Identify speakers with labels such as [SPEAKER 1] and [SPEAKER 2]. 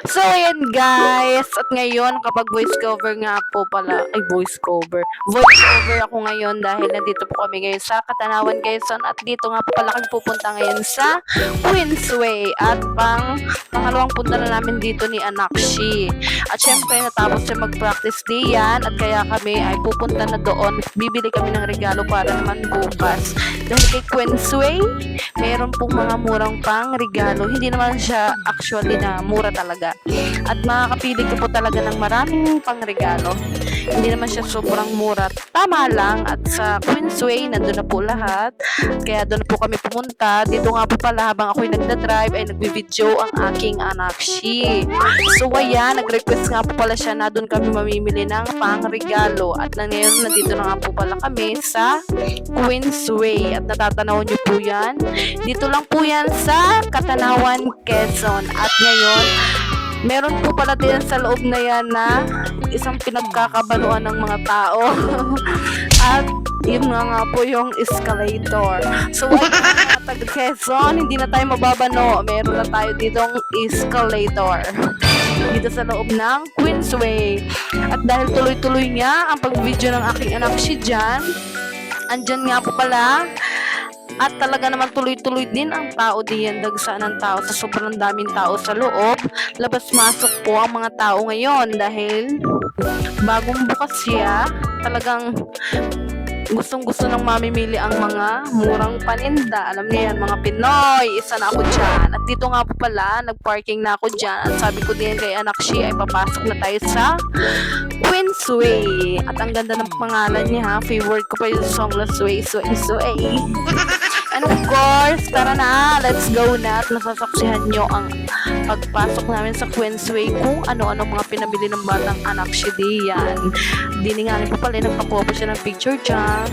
[SPEAKER 1] So, ayan guys. At ngayon, kapag voice cover nga po pala, ay voice cover. Voice over ako ngayon dahil nandito po kami ngayon sa Katanawan, Quezon. At dito nga po pala kami pupunta ngayon sa Queensway. At pangalawang punta na namin dito ni Anakshi. At syempre, natapos siya mag-practice day yan. At kaya kami ay pupunta na doon. Bibili kami ng regalo para naman bukas. Dahil kay Queensway, meron pong mga murang pang regalo. Hindi naman siya actually na mura talaga. At makakapili ka po talaga ng maraming pang regalo. Hindi naman siya sobrang mura. Tama lang. At sa Queensway, nandun na po lahat. Kaya doon po kami pumunta. Dito nga po pala habang ako'y nagdadrive ay nagbibideo ang aking Anakshi. So ayan, nag-request nga po pala siya na doon kami mamimili ng pang regalo. At na ngayon, nandito na nga po pala kami sa Queensway. At natatanaw niyo po yan. Dito lang po yan sa Katanawan, Quezon. At ngayon, meron po pala din sa loob na yan na isang pinagkakabaluan ng mga tao. At yun nga po yung escalator. So, mga taga Quezon, hindi na tayo mababano. Meron na tayo ditong escalator. Dito sa loob ng Queensway. At dahil tuloy-tuloy nga ang pag-video ng aking anak si Jan, andyan nga po pala. At talaga naman tuloy-tuloy din ang tao diyan, dagsaan ng tao sa sobrang daming tao sa loob. Labas-masok po ang mga tao ngayon dahil bagong bukas siya. Talagang gustong-gusto ng mamimili ang mga murang paninda. Alam niyo yan, mga Pinoy, isa na ako dyan. At dito nga po pala, nag-parking na ako dyan. At sabi ko din kay Anakshi ay papasok na tayo sa Queensway. At ang ganda ng pangalan niya ha. Favorite ko pa yung song na Sway, Sway, Sway. And of course, tara na, let's go na. At masasaksihan nyo ang pagpasok namin sa Queensway kung ano-ano mga pinabili ng batang Anakshi diyan. Dininganin po pala, nagpakuha pa siya ng picture dyan.